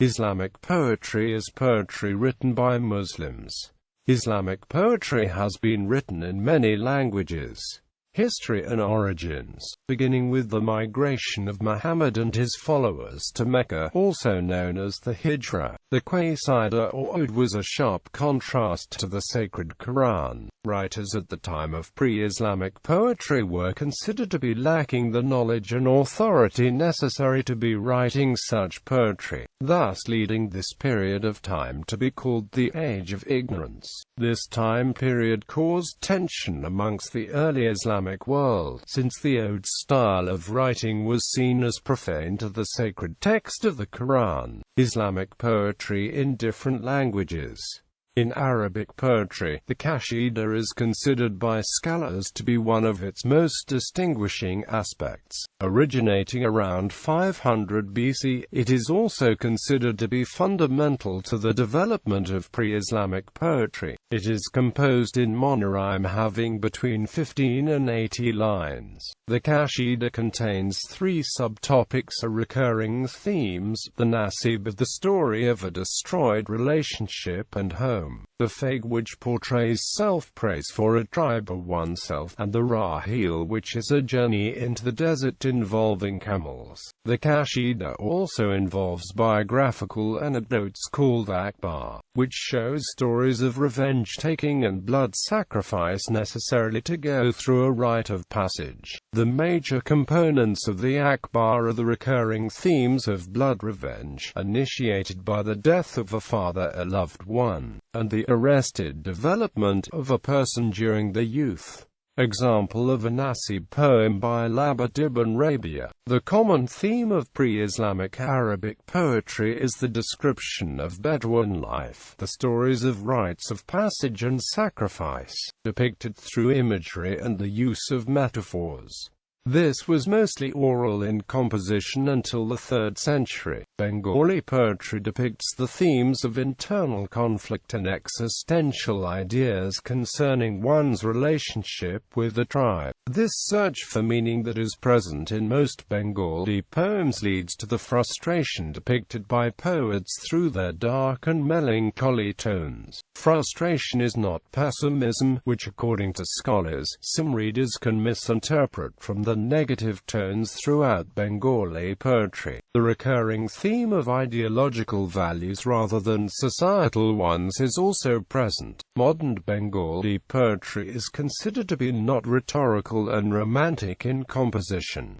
Islamic poetry is poetry written by Muslims. Islamic poetry has been written in many languages. History and origins, beginning with the migration of Muhammad and his followers to Mecca, also known as the Hijra. The Qasida or Ode was a sharp contrast to the sacred Quran. Writers at the time of pre-Islamic poetry were considered to be lacking the knowledge and authority necessary to be writing such poetry, thus leading this period of time to be called the Age of Ignorance. This time period caused tension amongst the early Islamic world, since the ode style of writing was seen as profane to the sacred text of the Quran. Islamic poetry in different languages. In Arabic poetry, the Qasida is considered by scholars to be one of its most distinguishing aspects. Originating around 500 BC, it is also considered to be fundamental to the development of pre-Islamic poetry. It is composed in monorhyme having between 15 and 80 lines. The Qasida contains three subtopics or recurring themes: the nasib, the story of a destroyed relationship and home; the fag, which portrays self-praise for a tribe of oneself; and the rahil, which is a journey into the desert involving camels. The Qasida also involves biographical anecdotes called Akbar, which shows stories of revenge-taking and blood sacrifice necessarily to go through a rite of passage. The major components of the Akbar are the recurring themes of blood revenge, initiated by the death of a father, a loved one, and the arrested development of a person during their youth. Example of a nasib poem by Labat ibn Rabia. The common theme of pre-Islamic Arabic poetry is the description of Bedouin life, the stories of rites of passage and sacrifice, depicted through imagery and the use of metaphors. This was mostly oral in composition until the 3rd century. Bengali poetry depicts the themes of internal conflict and existential ideas concerning one's relationship with the tribe. This search for meaning that is present in most Bengali poems leads to the frustration depicted by poets through their dark and melancholy tones. Frustration is not pessimism, which according to scholars, some readers can misinterpret from the negative tones throughout Bengali poetry. The recurring theme of ideological values rather than societal ones is also present. Modern Bengali poetry is considered to be not rhetorical and romantic in composition.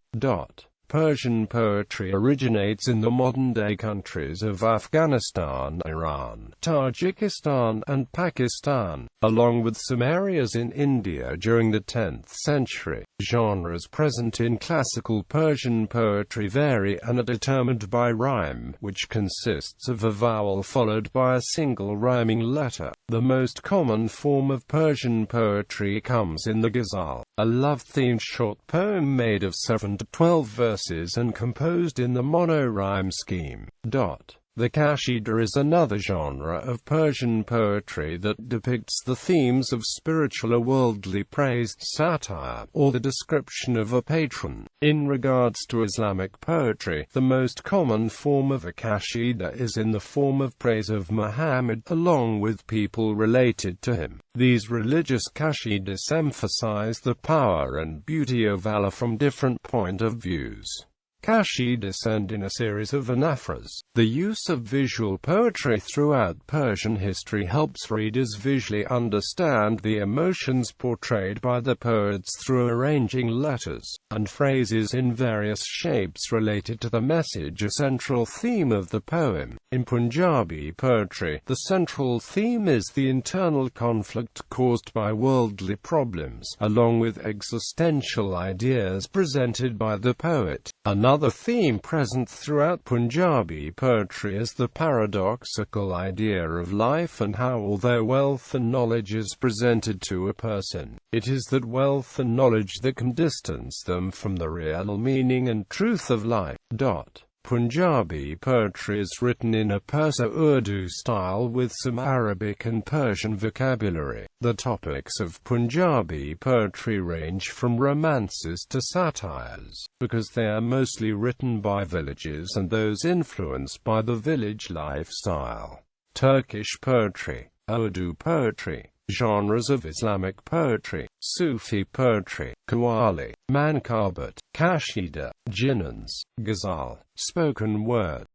Persian poetry originates in the modern-day countries of Afghanistan, Iran, Tajikistan, and Pakistan, along with some areas in India during the 10th century. Genres present in classical Persian poetry vary and are determined by rhyme, which consists of a vowel followed by a single rhyming letter. The most common form of Persian poetry comes in the ghazal, a love-themed short poem made of 7 to 12 verses and composed in the mono-rhyme scheme. The Qasida is another genre of Persian poetry that depicts the themes of spiritual or worldly praise, satire, or the description of a patron. In regards to Islamic poetry, the most common form of a Qasida is in the form of praise of Muhammad, along with people related to him. These religious Qasidas emphasize the power and beauty of Allah from different point of views. Qasidas end in a series of anaphras. The use of visual poetry throughout Persian history helps readers visually understand the emotions portrayed by the poets through arranging letters and phrases in various shapes related to the message or central theme of the poem. In Punjabi poetry, the central theme is the internal conflict caused by worldly problems, along with existential ideas presented by the poet. Another theme present throughout Punjabi poetry is the paradoxical idea of life and how, although wealth and knowledge is presented to a person, it is that wealth and knowledge that can distance them from the real meaning and truth of life. Punjabi poetry is written in a Perso-Urdu style with some Arabic and Persian vocabulary. The topics of Punjabi poetry range from romances to satires, because they are mostly written by villages and those influenced by the village lifestyle. Turkish poetry, Urdu poetry, genres of Islamic poetry, Sufi poetry, Qawwali, Mankabat, Qasida, Jinans, Ghazal, spoken word.